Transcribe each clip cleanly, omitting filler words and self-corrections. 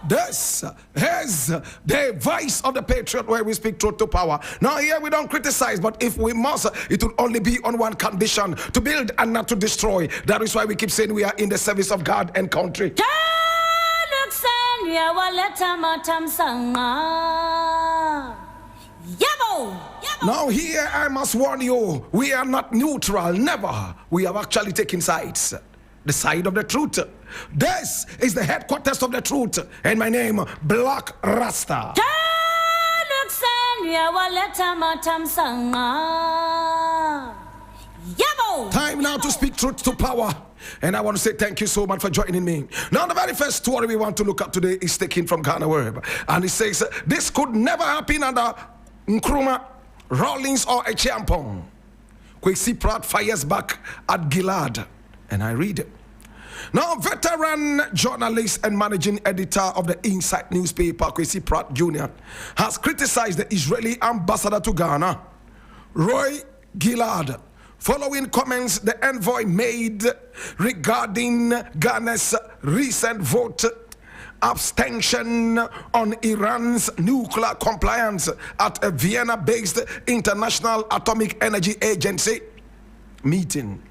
This is the voice of the Patriot, where we speak truth to power. Now here we don't criticize, but if we must, it will only be on one condition: to build and not to destroy. That is why we keep saying we are in the service of God and country. Now here I must warn you, we are not neutral, never. We have actually taken sides. The side of the truth. This is the headquarters of the truth, and my name, Blakk Rasta. Time now to speak truth to power, and I want to say thank you so much for joining me. Now the very first story we want to look at today is taken from Ghana Web, and it says this could never happen under Nkrumah, Rawlings or a Champong. Kwesi Pratt fires back at Gilad. And I read it. Now, veteran journalist and managing editor of the Inside newspaper, Kwesi Pratt Jr., has criticized the Israeli ambassador to Ghana, Roy Gilad, following comments the envoy made regarding Ghana's recent vote abstention on Iran's nuclear compliance at a Vienna-based International Atomic Energy Agency meeting.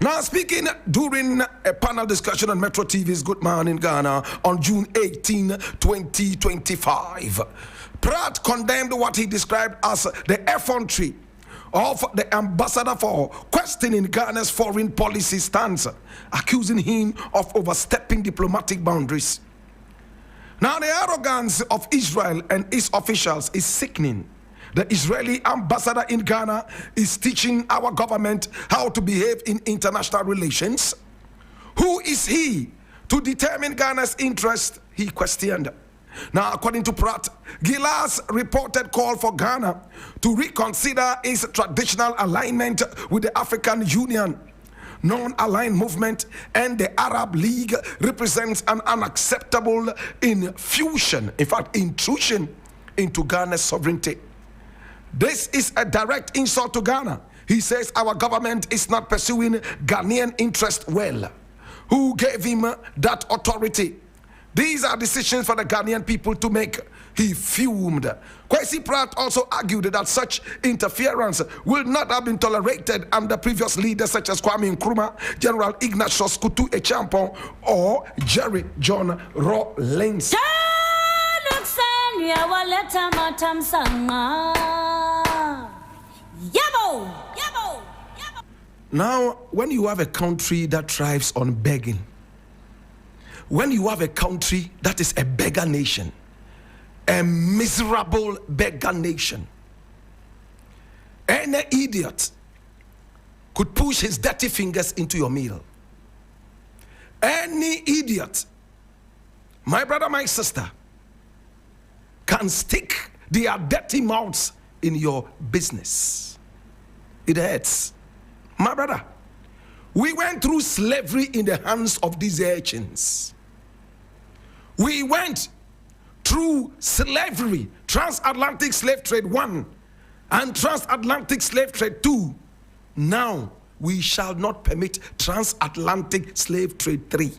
Now, speaking during a panel discussion on Metro TV's Good Morning Ghana on June 18, 2025, Pratt condemned what he described as the effrontery of the ambassador for questioning Ghana's foreign policy stance, accusing him of overstepping diplomatic boundaries. Now, the arrogance of Israel and its officials is sickening. The Israeli ambassador in Ghana is teaching our government how to behave in international relations. Who is he to determine Ghana's interest? He questioned. Now, according to Pratt, Gilad's reported call for Ghana to reconsider its traditional alignment with the African Union non-aligned movement and the Arab League represents an unacceptable intrusion into Ghana's sovereignty. This is a direct insult to Ghana. He says our government is not pursuing Ghanaian interest well. Who gave him that authority? These are decisions for the Ghanaian people to make. He fumed. Kwesi Pratt also argued that such interference will not have been tolerated under previous leaders such as Kwame Nkrumah, General Ignatius Kutu Echampong, or Jerry John Rawlings. Now, when you have a country that thrives on begging, when you have a country that is a beggar nation, a miserable beggar nation, any idiot could push his dirty fingers into your meal. Any idiot, my brother, my sister, can stick their dirty mouths in your business. It hurts. My brother, we went through slavery in the hands of these urchins. We went through slavery, transatlantic slave trade 1 and transatlantic slave trade 2. Now, we shall not permit transatlantic slave trade 3.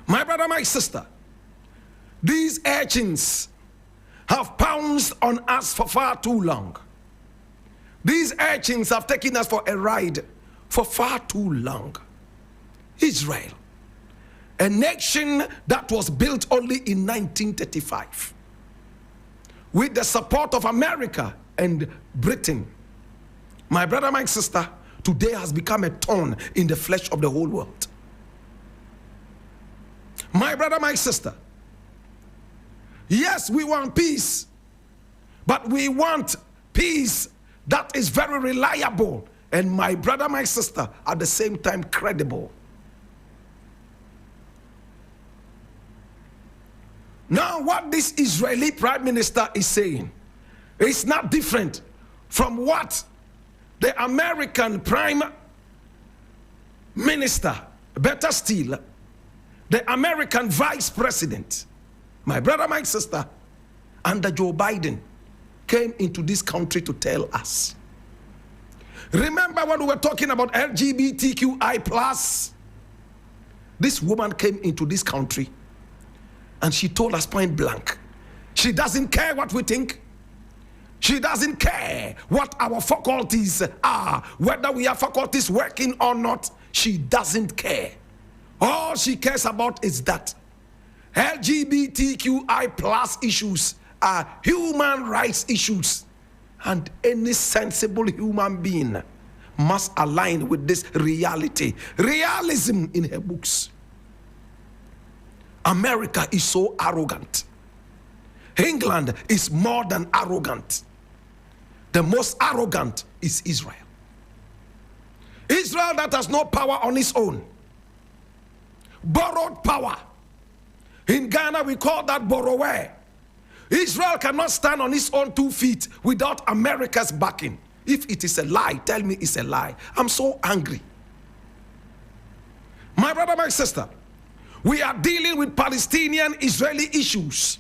My brother, my sister, these urchins have pounced on us for far too long. These urchins have taken us for a ride for far too long. Israel, a nation that was built only in 1935, with the support of America and Britain, my brother, my sister, today has become a thorn in the flesh of the whole world. My brother, my sister, yes, we want peace, but we want peace that is very reliable, and my brother, my sister, at the same time credible. Now, what this Israeli prime minister is saying is not different from what the American prime minister, better still, the American vice president, my brother, my sister, under Joe Biden, came into this country to tell us. Remember when we were talking about LGBTQI plus? This woman came into this country and she told us point blank, she doesn't care what we think. She doesn't care what our faculties are, whether we have faculties working or not. She doesn't care. All she cares about is that LGBTQI plus issues are human rights issues, and any sensible human being must align with this reality. Realism in her books. America is so arrogant. England is more than arrogant. The most arrogant is Israel. Israel that has no power on its own. Borrowed power. In Ghana we call that borrower. Israel cannot stand on its own 2 feet without America's backing. If it is a lie, tell me it's a lie. I'm so angry. My brother, my sister, we are dealing with Palestinian-Israeli issues.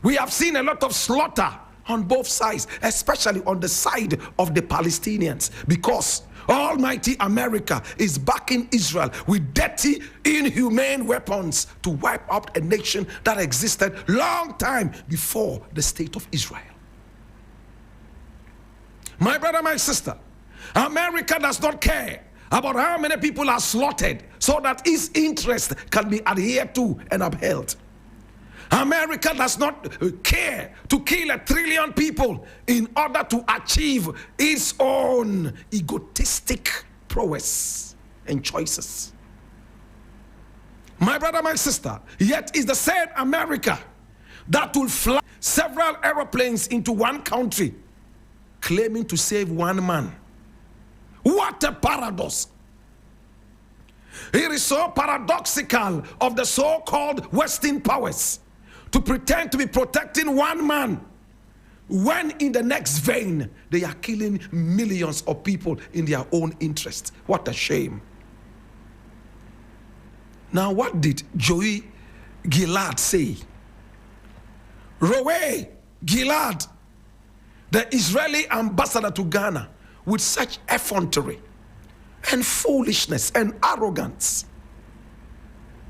We have seen a lot of slaughter on both sides, especially on the side of the Palestinians, because Almighty America is backing Israel with dirty, inhumane weapons to wipe out a nation that existed long time before the state of Israel. My brother, my sister, America does not care about how many people are slaughtered so that its interest can be adhered to and upheld. America does not care to kill 1 trillion people in order to achieve its own egotistic prowess and choices. My brother, my sister, yet is the same America that will fly several aeroplanes into one country claiming to save one man. What a paradox! It is so paradoxical of the so-called Western powers to pretend to be protecting one man when in the next vein they are killing millions of people in their own interest. What a shame. Now what did Joey Gilad say? Roe Gilad, the Israeli ambassador to Ghana, with such effrontery and foolishness and arrogance,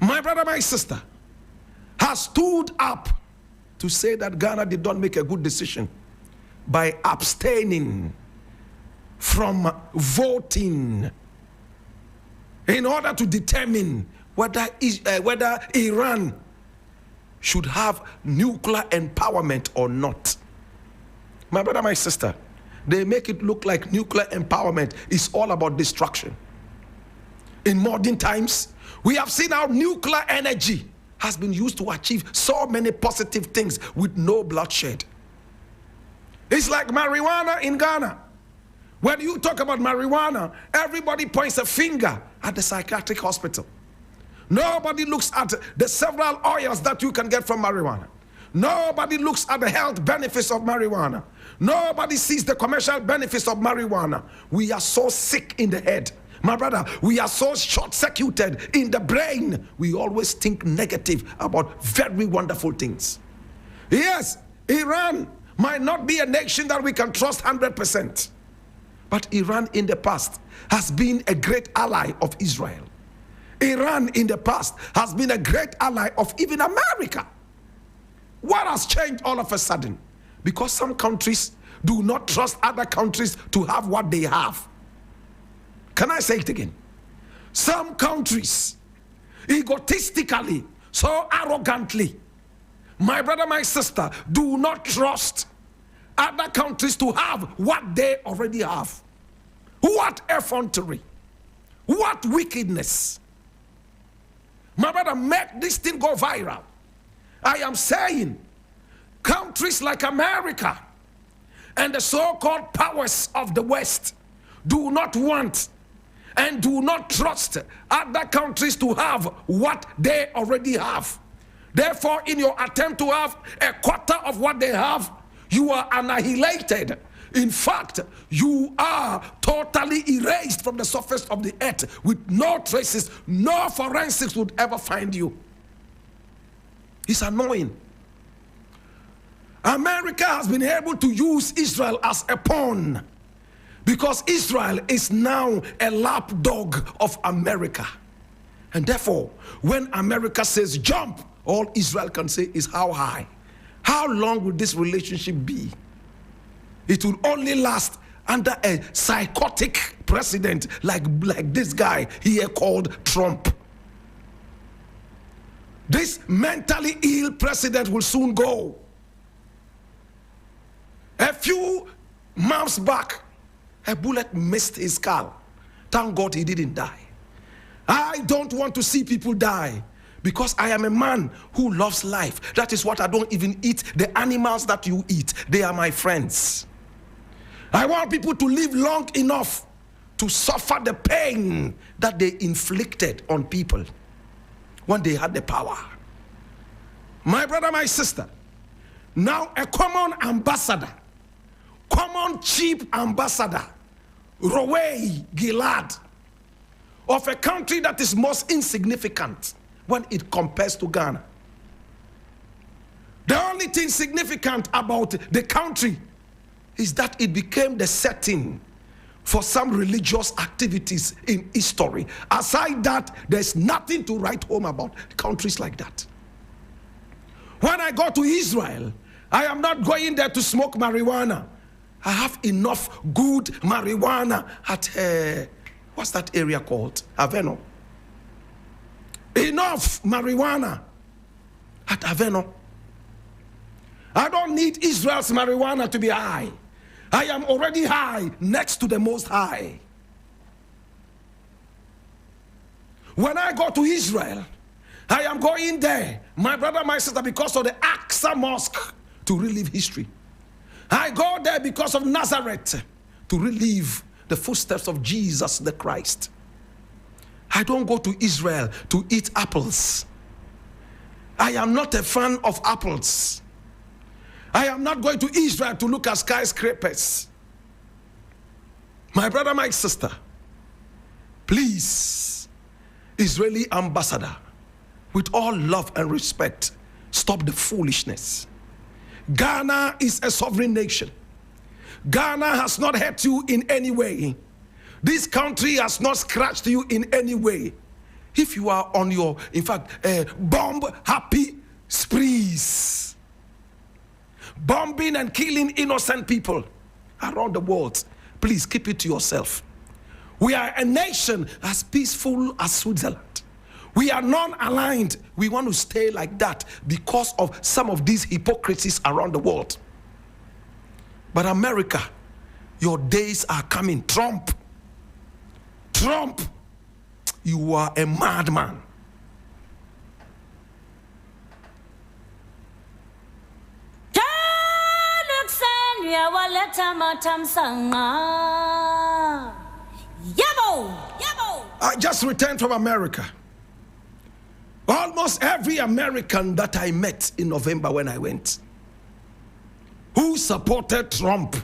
my brother, my sister, has stood up to say that Ghana did not make a good decision by abstaining from voting in order to determine whether Iran should have nuclear empowerment or not. My brother, my sister, they make it look like nuclear empowerment is all about destruction. In modern times, we have seen how nuclear energy has been used to achieve so many positive things with no bloodshed. It's like marijuana in Ghana. When you talk about marijuana, everybody points a finger at the psychiatric hospital. Nobody looks at the several oils that you can get from marijuana. Nobody looks at the health benefits of marijuana. Nobody sees the commercial benefits of marijuana. We are so sick in the head. My brother, we are so short-circuited in the brain. We always think negative about very wonderful things. Yes, Iran might not be a nation that we can trust 100%. But Iran in the past has been a great ally of Israel. Iran in the past has been a great ally of even America. What has changed all of a sudden? Because some countries do not trust other countries to have what they have. Can I say it again? Some countries, egotistically, so arrogantly, my brother, my sister, do not trust other countries to have what they already have. What effrontery! What wickedness! My brother, make this thing go viral. I am saying, countries like America and the so-called powers of the West do not want and do not trust other countries to have what they already have. Therefore, in your attempt to have a quarter of what they have, you are annihilated. In fact, you are totally erased from the surface of the earth with no traces. No forensics would ever find you. It's annoying. America has been able to use Israel as a pawn Because Israel is now a lapdog of America. And therefore, when America says jump, all Israel can say is how high. How long will this relationship be? It will only last under a psychotic president like this guy here called Trump. This mentally ill president will soon go. A few months back, a bullet missed his skull. Thank God he didn't die. I don't want to see people die because I am a man who loves life. That is what I don't even eat. The animals that you eat, they are my friends. I want people to live long enough to suffer the pain that they inflicted on people when they had the power. My brother, my sister, now a common ambassador, common cheap ambassador, Roway Gilad, of a country that is most insignificant when it compares to Ghana. The only thing significant about the country is that it became the setting for some religious activities in history. Aside that, there's nothing to write home about countries like that. When I go to Israel, I am not going there to smoke marijuana. I have enough good marijuana at, what's that area called? Aveno. Enough marijuana at Aveno. I don't need Israel's marijuana to be high. I am already high next to the Most High. When I go to Israel, I am going there, my brother, my sister, because of the Aqsa Mosque to relive history. I go there because of Nazareth to relive the footsteps of Jesus the Christ. I don't go to Israel to eat apples. I am not a fan of apples. I am not going to Israel to look at skyscrapers. My brother, my sister, please, Israeli ambassador, with all love and respect, stop the foolishness. Ghana is a sovereign nation. Ghana has not hurt you in any way. This country has not scratched you in any way. If you are on your, in fact, bomb-happy sprees, bombing and killing innocent people around the world, please keep it to yourself. We are a nation as peaceful as Switzerland. We are non-aligned. We want to stay like that because of some of these hypocrisies around the world. But America, your days are coming. Trump, you are a madman. I just returned from America. Almost every American that I met in November when I went, who supported Trump,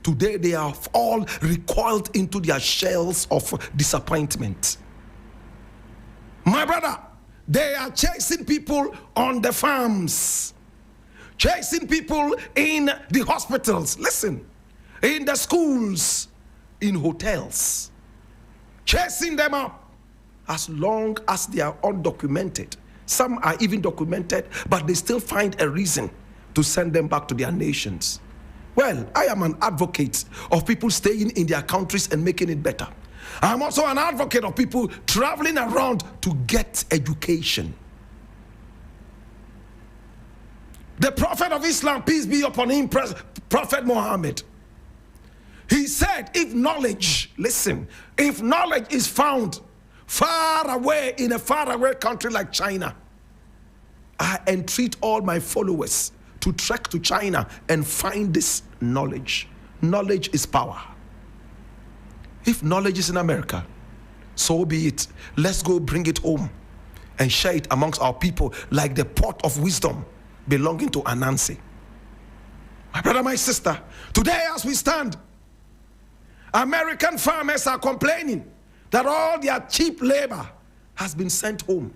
today they have all recoiled into their shells of disappointment. My brother, they are chasing people on the farms, chasing people in the hospitals, listen, in the schools, in hotels, chasing them up as long as they are undocumented. Some are even documented, but they still find a reason to send them back to their nations. Well, I am an advocate of people staying in their countries and making it better. I'm also an advocate of people traveling around to get education. The Prophet of Islam, peace be upon him, Prophet Muhammad, he said, if knowledge, listen, if knowledge is found far away in a faraway country like China, I entreat all my followers to trek to China and find this knowledge. Knowledge is power. If knowledge is in America, so be it. Let's go bring it home and share it amongst our people like the pot of wisdom belonging to Anansi. My brother, my sister, today as we stand, American farmers are complaining that all their cheap labor has been sent home.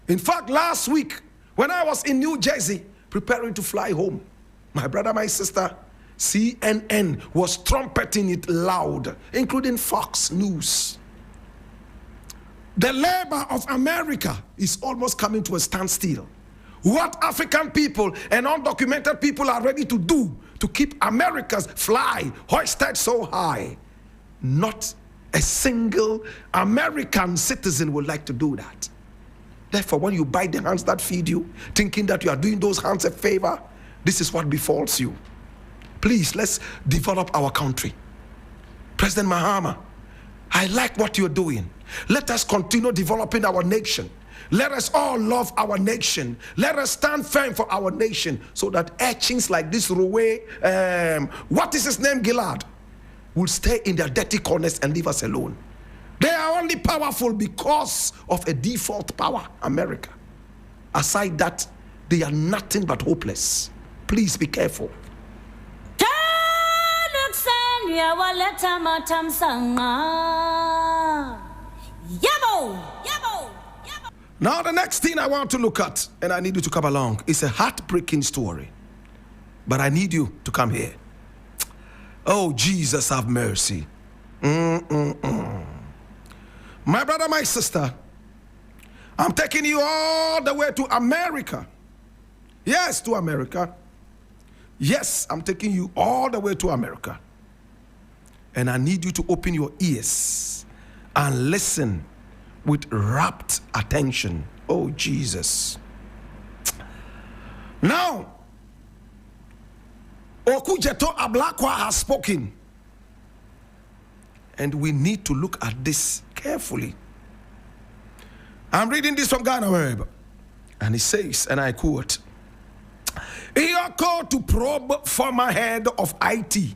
In fact, last week, when I was in New Jersey preparing to fly home, my brother, my sister, CNN was trumpeting it loud, including Fox News. The labor of America is almost coming to a standstill. What African people and undocumented people are ready to do to keep America's flag hoisted so high, not a single American citizen would like to do that. Therefore, when you bite the hands that feed you, thinking that you are doing those hands a favor, this is what befalls you. Please, let's develop our country. President Mahama, I like what you're doing. Let us continue developing our nation. Let us all love our nation. Let us stand firm for our nation so that etchings like this Ruwe, what is his name, Gillard, will stay in their dirty corners and leave us alone. They are only powerful because of a default power, America. Aside that, they are nothing but hopeless. Please be careful. Now the next thing I want to look at, and I need you to come along, is a heartbreaking story. But I need you to come here. Oh, Jesus, have mercy. My brother, my sister, I'm taking you all the way to America. Yes, to America. Yes, I'm taking you all the way to America. And I need you to open your ears and listen with rapt attention. Oh, Jesus. Now, Okujeto Ablakwa has spoken. And we need to look at this carefully. I'm reading this from Ghana Web. And it says, and I quote, "He are called to probe former head of IT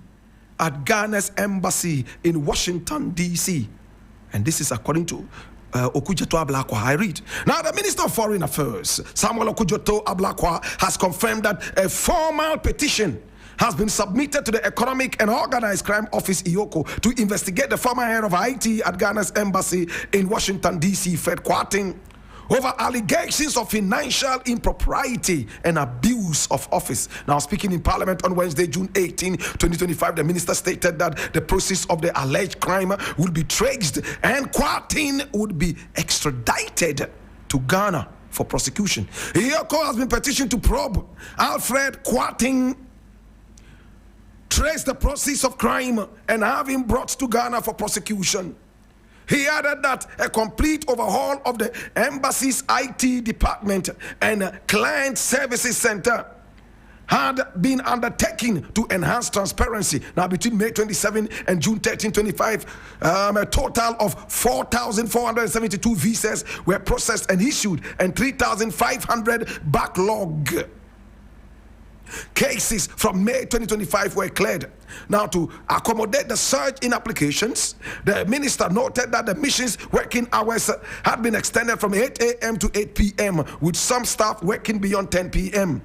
at Ghana's embassy in Washington, D.C." And this is according to Okujeto Ablakwa. I read. Now, the Minister of Foreign Affairs, Samuel Okujeto Ablakwa, has confirmed that a formal petition has been submitted to the Economic and Organized Crime Office, EOCO, to investigate the former head of IT at Ghana's embassy in Washington, D.C., Fred Kwarteng, over allegations of financial impropriety and abuse of office. Now, speaking in Parliament on Wednesday, June 18, 2025, the minister stated that the process of the alleged crime would be traced and Kwarteng would be extradited to Ghana for prosecution. EOCO has been petitioned to probe Alfred Kwarteng, trace the process of crime, and have him brought to Ghana for prosecution. He added that a complete overhaul of the embassy's IT department and client services center had been undertaken to enhance transparency. Now, between May 27 and June 13, 25, a total of 4,472 visas were processed and issued, and 3,500 backlog cases from May 2025 were cleared. Now, to accommodate the surge in applications, the minister noted that the mission's working hours had been extended from 8 a.m. to 8 p.m., with some staff working beyond 10 p.m.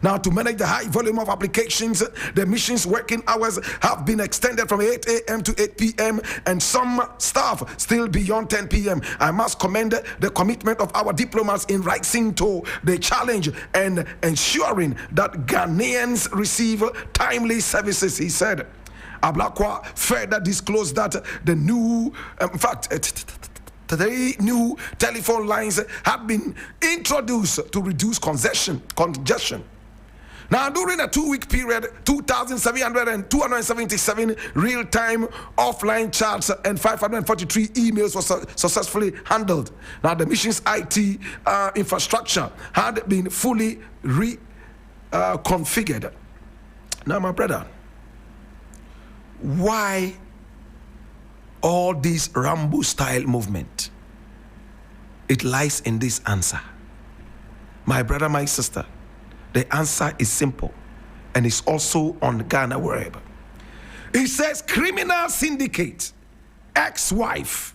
Now, to manage the high volume of applications, the mission's working hours have been extended from 8 a.m. to 8 p.m. and some staff still beyond 10 p.m. I must commend the commitment of our diplomats in rising to the challenge and ensuring that Ghanaians receive timely services, he said. Ablakwa further disclosed that the new, three new telephone lines have been introduced to reduce congestion. Now, during a 2-week period, 277 real-time offline chats and 543 emails were successfully handled. Now, the mission's IT infrastructure had been fully reconfigured. Now, my brother, why all this Rambo-style movement? It lies in this answer. My brother, my sister, the answer is simple, and it's also on Ghana Web. It says, criminal syndicate, ex-wife.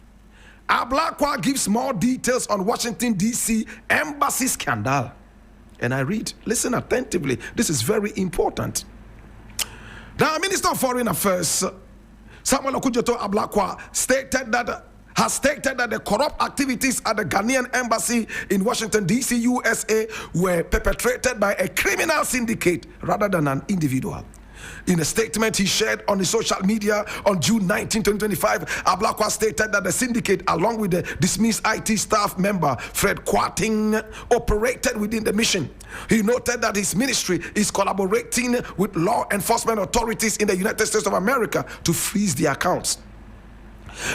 Ablakwa gives more details on Washington, D.C. embassy scandal. And I read, listen attentively, this is very important. The Minister of Foreign Affairs, Samuel Okujeto Ablakwa, has stated that the corrupt activities at the Ghanaian embassy in Washington, D.C., USA, were perpetrated by a criminal syndicate rather than an individual. In a statement he shared on his social media on June 19, 2025, Blakk Rasta stated that the syndicate, along with the dismissed IT staff member Fred Quarting, operated within the mission. He noted that his ministry is collaborating with law enforcement authorities in the United States of America to freeze the accounts.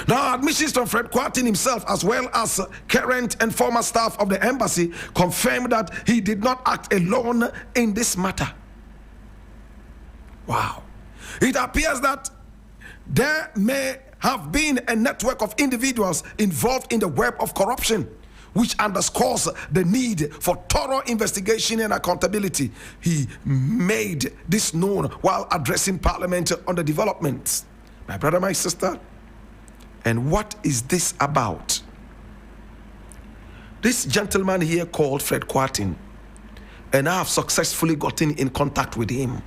Now, admissions from Fred Quarting himself, as well as current and former staff of the embassy, confirmed that he did not act alone in this matter. Wow. It appears that there may have been a network of individuals involved in the web of corruption, which underscores the need for thorough investigation and accountability. He made this known while addressing Parliament on the developments. My brother, my sister, and what is this about? This gentleman here called Fred Quarting, and I have successfully gotten in contact with him,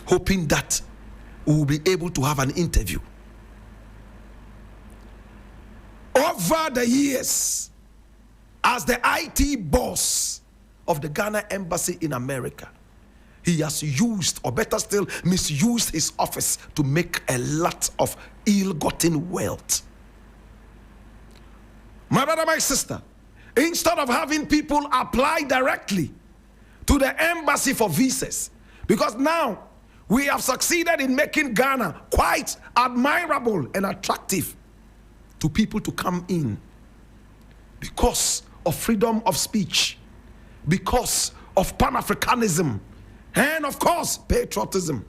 hoping that we will be able to have an interview. Over the years, as the IT boss of the Ghana Embassy in America, he has used, or better still, misused his office to make a lot of ill-gotten wealth. My brother, my sister, instead of having people apply directly to the embassy for visas, because now we have succeeded in making Ghana quite admirable and attractive to people to come in because of freedom of speech, because of Pan-Africanism, and of course, patriotism.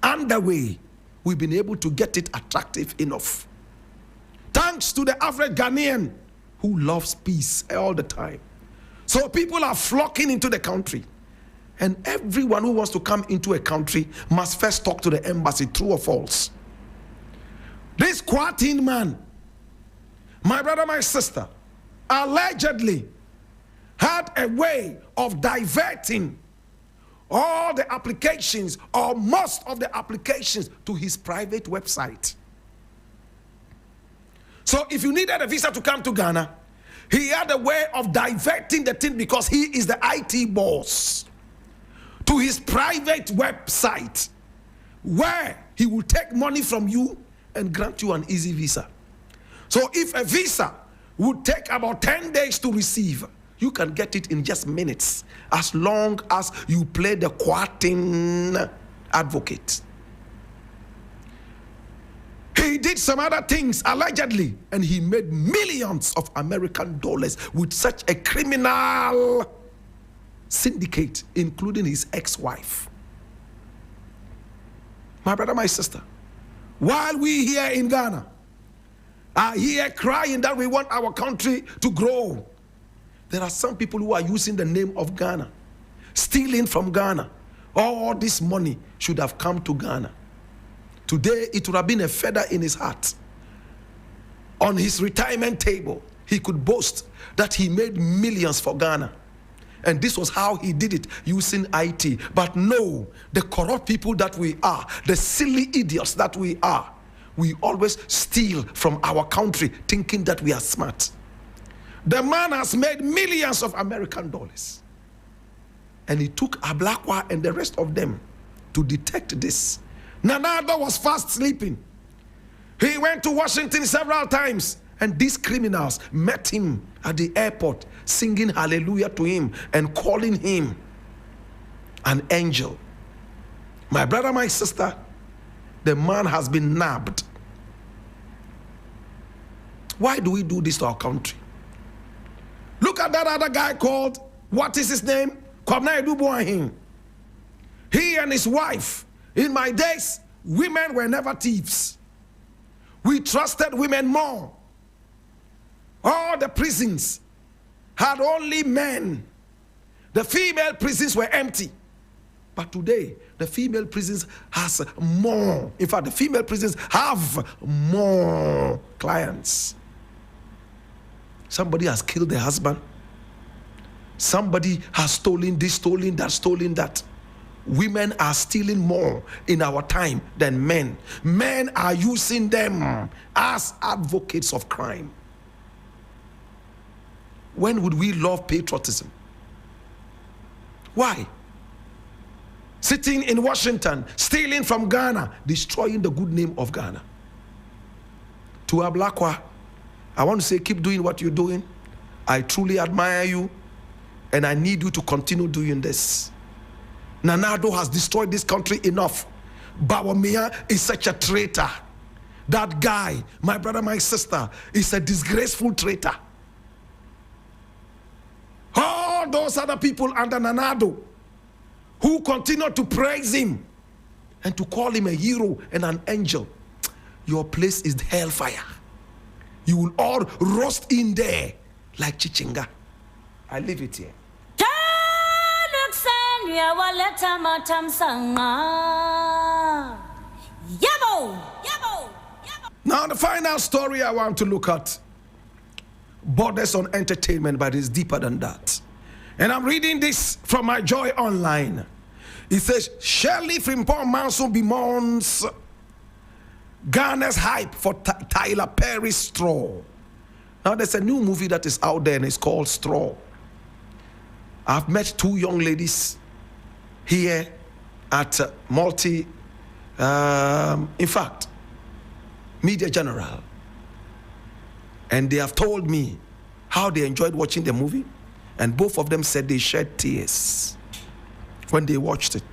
Underway, we've been able to get it attractive enough. Thanks to the average Ghanaian who loves peace all the time. So people are flocking into the country. And everyone who wants to come into a country must first talk to the embassy, true or false. This Quarting man, my brother, my sister, allegedly had a way of diverting all the applications, or most of the applications, to his private website. So if you needed a visa to come to Ghana, he had a way of diverting the thing, because he is the IT boss, to his private website, where he will take money from you and grant you an easy visa. So if a visa would take about 10 days to receive, you can get it in just minutes, as long as you play the Quarting advocate. He did some other things, allegedly, and he made millions of American dollars with such a criminal syndicate, including his ex-wife. My brother, my sister, while we here in Ghana are here crying that we want our country to grow, there are some people who are using the name of Ghana, stealing from Ghana. All this money should have come to Ghana. Today, it would have been a feather in his hat. On his retirement table, he could boast that he made millions for Ghana. And this was how he did it, using IT. But no, the corrupt people that we are, the silly idiots that we are, we always steal from our country, thinking that we are smart. The man has made millions of American dollars. And he took Blakk Rasta and the rest of them to detect this. Nanado was fast sleeping. He went to Washington several times, and these criminals met him at the airport, singing hallelujah to him and calling him an angel. My brother, my sister, the man has been nabbed. Why do we do this to our country? Look at that other guy called, what is his name? Kwabena Edubuahin. He and his wife. In my days, women were never thieves. We trusted women more. All the prisons had only men. The female prisons were empty. But today, the female prisons has more. In fact, the female prisons have more clients. Somebody has killed their husband. Somebody has stolen this, stolen that, stolen that. Women are stealing more in our time than men. Men are using them as advocates of crime. When would we love patriotism? Why? sitting in Washington, stealing from Ghana, destroying the good name of Ghana. To our Blakk Rasta, I want to say, keep doing what you're doing. I truly admire you, and I need you to continue doing this. Nana Addo has destroyed this country enough. Bawumia is such a traitor. That guy, my brother, my sister, is a disgraceful traitor. All those other people under Nana Addo who continue to praise him and to call him a hero and an angel, your place is hellfire. You will all roast in there like chichinga. I leave it here. Now the final story I want to look at borders on entertainment, but it's deeper than that. And I'm reading this from my Joy Online. It says, Shirley Frimpong Manso bemoans Ghana's hype for Tyler Perry's Straw. Now there's a new movie that is out there and it's called Straw. I've met two young ladies here at Media General. And they have told me how they enjoyed watching the movie. And both of them said they shed tears when they watched it.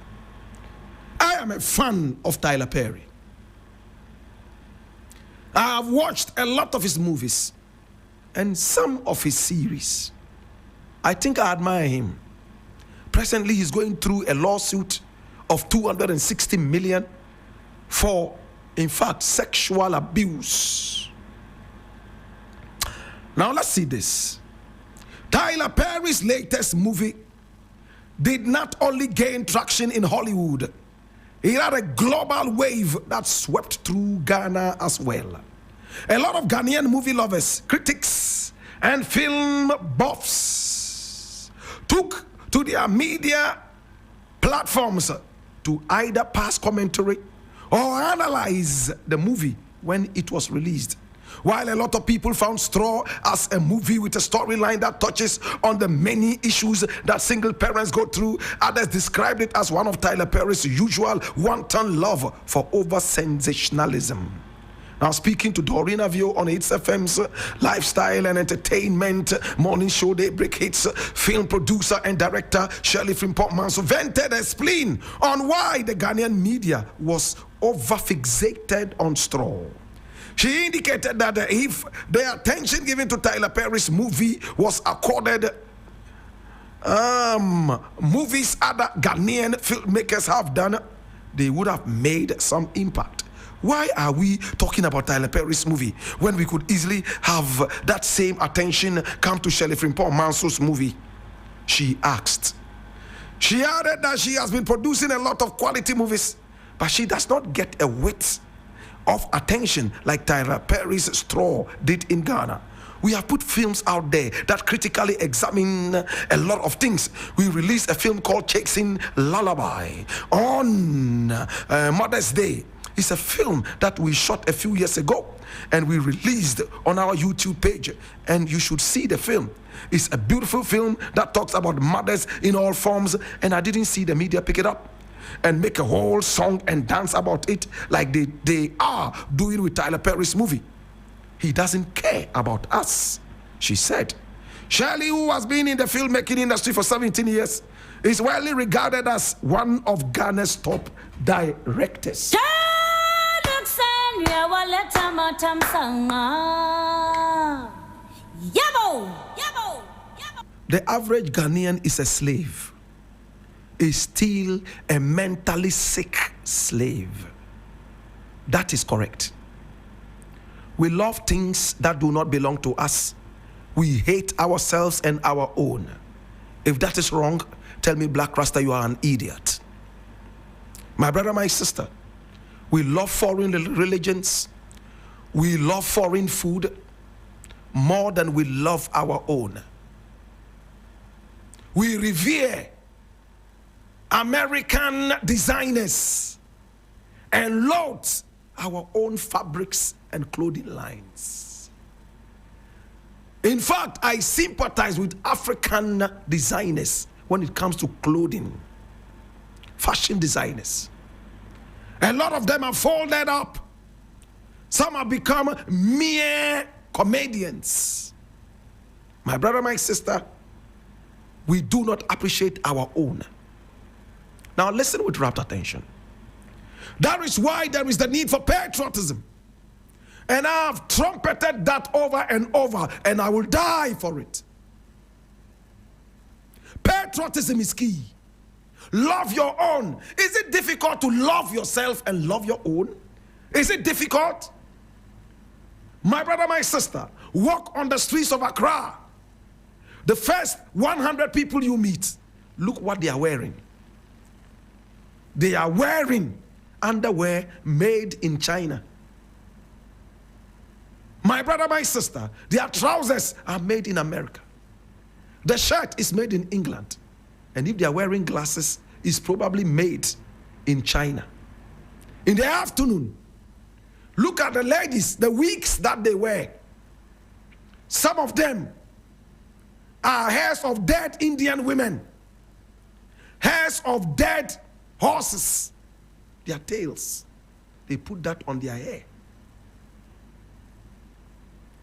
I am a fan of Tyler Perry. I have watched a lot of his movies and some of his series. I think I admire him. Presently, he's going through a lawsuit of 260 million for, in fact, sexual abuse. Now let's see this. Tyler Perry's latest movie did not only gain traction in Hollywood, it had a global wave that swept through Ghana as well. A lot of Ghanaian movie lovers, critics, and film buffs took to their media platforms to either pass commentary or analyze the movie when it was released. While a lot of people found Straw as a movie with a storyline that touches on the many issues that single parents go through, others described it as one of Tyler Perry's usual wanton love for over-sensationalism. Now, speaking to Doreen Avio on Hits FM's lifestyle and entertainment morning show Daybreak Hits, film producer and director Shirley Frimpong Manso vented a spleen on why the Ghanaian media was over-fixated on Straw. She indicated that if the attention given to Tyler Perry's movie was accorded movies other Ghanaian filmmakers have done, they would have made some impact. Why are we talking about Tyler Perry's movie when we could easily have that same attention come to Shirley Frimpong Manso's movie? She asked. She added that she has been producing a lot of quality movies, but she does not get a whit of attention like Tyler Perry's Straw did in Ghana. We have put films out there that critically examine a lot of things. We released a film called Chasing Lullaby on Mother's Day. It's a film that we shot a few years ago and we released on our YouTube page, and you should see the film. It's a beautiful film that talks about mothers in all forms, and I didn't see the media pick it up and make a whole song and dance about it like they are doing with Tyler Perry's movie. He doesn't care about us, she said. Shirley, who has been in the filmmaking industry for 17 years, is widely regarded as one of Ghana's top directors. The average Ghanaian is a slave, is still a mentally sick slave. That is correct. We love things that do not belong to us. We hate ourselves and our own. If that is wrong, tell me, Blakk Rasta, you are an idiot. My brother, my sister, we love foreign religions. We love foreign food more than we love our own. We revere American designers and load our own fabrics and clothing lines. In fact, I sympathize with African designers when it comes to clothing. fashion designers. A lot of them have folded up. Some have become mere comedians. My brother, my sister, we do not appreciate our own. Now listen with rapt attention. That is why there is the need for patriotism. And I have trumpeted that over and over, and I will die for it. Patriotism is key. Love your own. Is it difficult to love yourself and love your own? Is it difficult? My brother, my sister, walk on the streets of Accra. The first 100 people you meet, look what they are wearing. They are wearing underwear made in China. My brother, my sister, their trousers are made in America. The shirt is made in England. And if they are wearing glasses, it's probably made in China. In the afternoon, look at the ladies, the wigs that they wear. Some of them are hairs of dead Indian women, hairs of dead horses, their tails. They put that on their hair.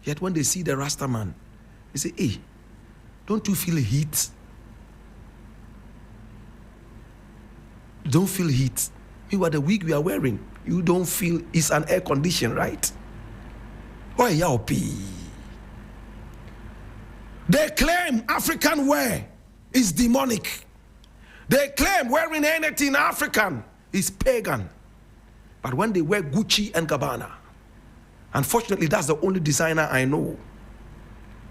Yet when they see the Rasta man, they say, hey, don't you feel heat? Don't feel heat. Meanwhile, the wig we are wearing, you don't feel it's an air condition, right? Why yaopi? They claim African wear is demonic. They claim wearing anything African is pagan. But when they wear Gucci and Gabbana, unfortunately, that's the only designer I know.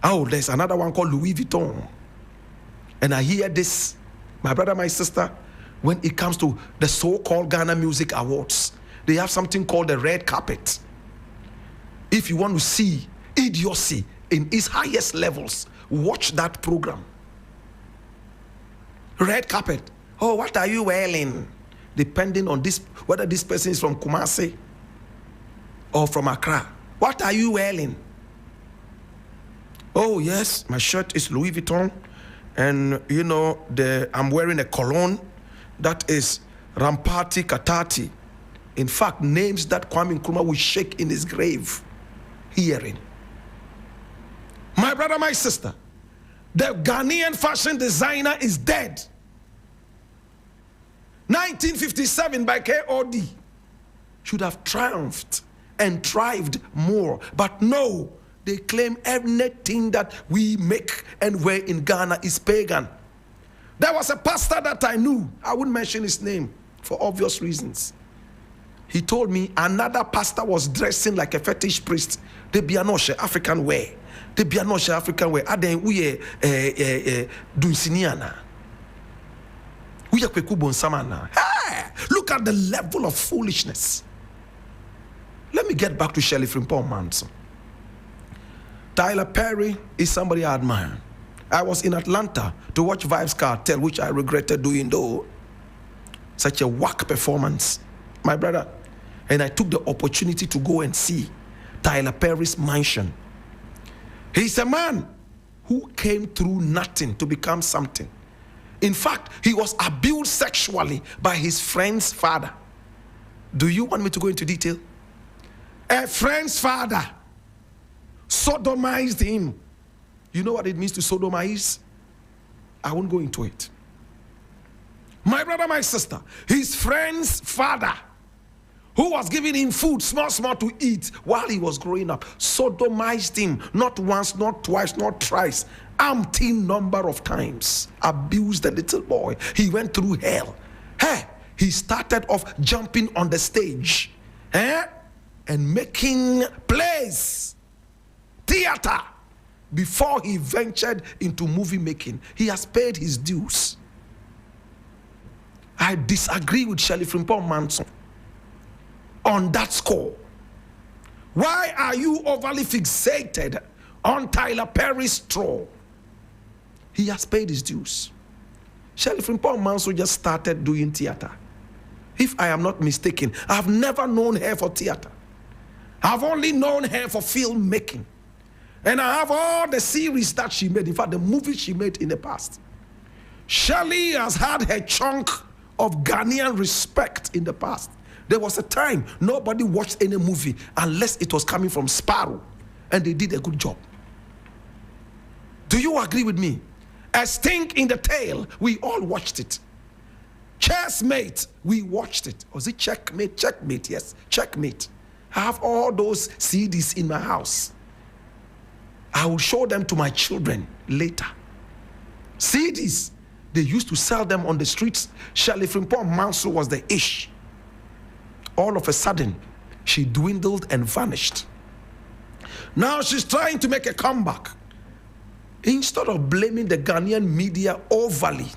Oh, there's another one called Louis Vuitton. And I hear this, my brother, my sister, when it comes to the so-called Ghana Music Awards, they have something called the red carpet. If you want to see idiocy in its highest levels, watch that program. Red carpet. Oh, what are you wearing? Depending on this, whether this person is from Kumasi or from Accra. What are you wearing? Oh, yes, my shirt is Louis Vuitton. And, you know, I'm wearing a cologne that is Rampati Katati. In fact, names that Kwame Nkrumah will shake in his grave hearing. My brother, my sister, the Ghanaian fashion designer is dead. 1957 by KOD should have triumphed and thrived more. But no, they claim everything that we make and wear in Ghana is pagan. There was a pastor that I knew. I wouldn't mention his name for obvious reasons. He told me another pastor was dressing like a fetish priest. They be anoshe African wear. They be anoshe African wear. Aden we dunsiniana. We are kwekubon samana. Look at the level of foolishness. Let me get back to Shirley Frimpong Manson. Tyler Perry is somebody I admire. I was in Atlanta to watch Vibes Cartel, which I regretted doing though. Such a whack performance, my brother. And I took the opportunity to go and see Tyler Perry's mansion. He's a man who came through nothing to become something. In fact, he was abused sexually by his friend's father. Do you want me to go into detail? A friend's father sodomized him. You know what it means to sodomize? I won't go into it. My brother, my sister, his friend's father, who was giving him food, small to eat while he was growing up, sodomized him, not once, not twice, not thrice, umpteen number of times, abused the little boy. He went through hell. He started off jumping on the stage and making plays, theater, before he ventured into movie making. He has paid his dues. I disagree with Shirley Frimpong Manson on that score. Why are you overly fixated on Tyler Perry's straw? He has paid his dues. Shirley Frimpong Manson just started doing theater. If I am not mistaken, I've never known her for theater. I've only known her for filmmaking. And I have all the series that she made, in fact, the movies she made in the past. Shirley has had her chunk of Ghanaian respect in the past. There was a time nobody watched any movie unless it was coming from Sparrow, and they did a good job. Do you agree with me? A Stink in the Tail, we all watched it. Chessmate, we watched it. Was it Checkmate? Checkmate, yes, Checkmate. I have all those CDs in my house. I will show them to my children later. CDs, they used to sell them on the streets. Shirley Frimpong Manso was the ish. All of a sudden, she dwindled and vanished. Now she's trying to make a comeback. Instead of blaming the Ghanaian media overly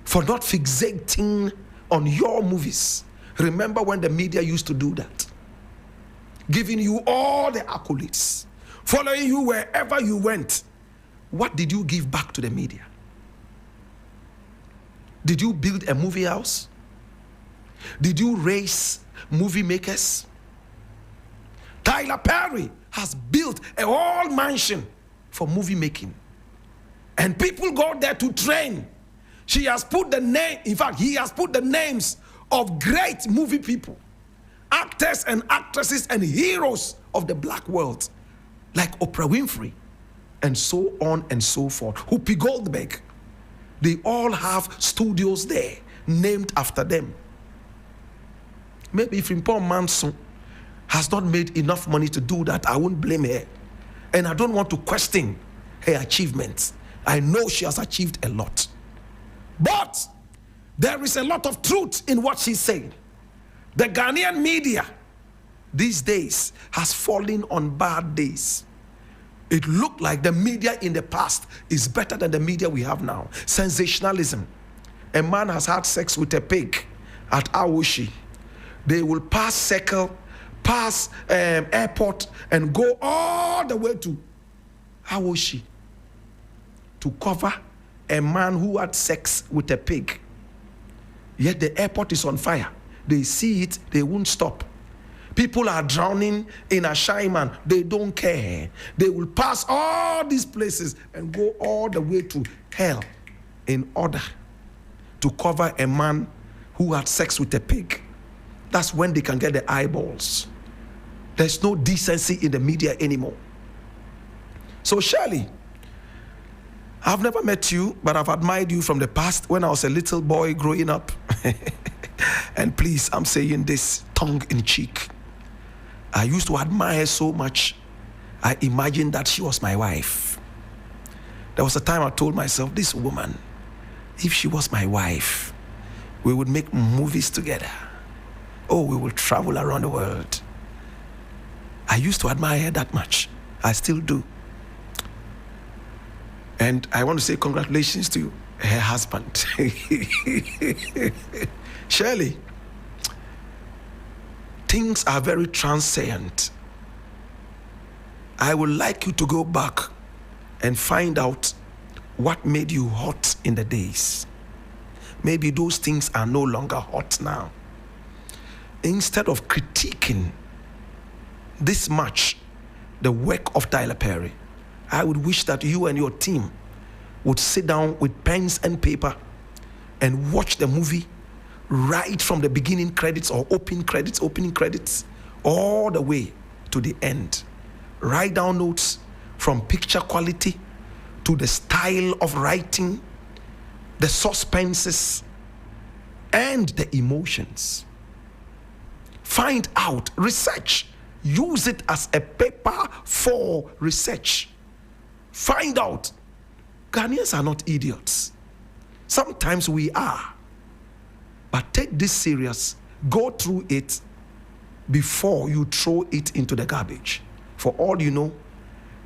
for not fixating on your movies, remember when the media used to do that? Giving you all the accolades, following you wherever you went. What did you give back to the media? Did you build a movie house? Did you raise movie makers? Tyler Perry has built a whole mansion for movie making. And people go there to train. She has put the name, in fact, he has put the names of great movie people, actors and actresses and heroes of the black world, like Oprah Winfrey, and so on and so forth. Whoopi Goldberg. They all have studios there named after them. Maybe if Frimpong Manso has not made enough money to do that, I won't blame her. And I don't want to question her achievements. I know she has achieved a lot. But there is a lot of truth in what she's saying. The Ghanaian media these days has fallen on bad days. It looked like the media in the past is better than the media we have now. Sensationalism. A man has had sex with a pig at Awoshi. They will pass Circle, pass airport, and go all the way to Awoshi to cover a man who had sex with a pig. Yet the airport is on fire. They see it, they won't stop. People are drowning in Ashaiman. They don't care. They will pass all these places and go all the way to hell in order to cover a man who had sex with a pig. That's when they can get the eyeballs. There's no decency in the media anymore. So Shirley, I've never met you, but I've admired you from the past when I was a little boy growing up. And please, I'm saying this tongue in cheek. I used to admire her so much, I imagined that she was my wife. There was a time I told myself, this woman, if she was my wife, we would make movies together. Oh, we will travel around the world. I used to admire her that much. I still do. And I want to say congratulations to her husband. Shirley, things are very transient. I would like you to go back and find out what made you hot in the days. Maybe those things are no longer hot now. Instead of critiquing this much the work of Tyler Perry, I would wish that you and your team would sit down with pens and paper and watch the movie right from the beginning credits or opening credits, all the way to the end. Write down notes from picture quality to the style of writing, the suspenses, and the emotions. Find out, research, use it as a paper for research. Find out. Ghanaians are not idiots. Sometimes we are. But take this serious. Go through it before you throw it into the garbage. For all you know,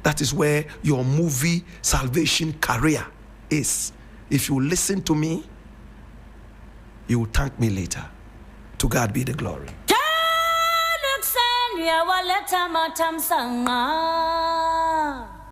that is where your movie salvation career is. If you listen to me, you will thank me later. To God be the glory.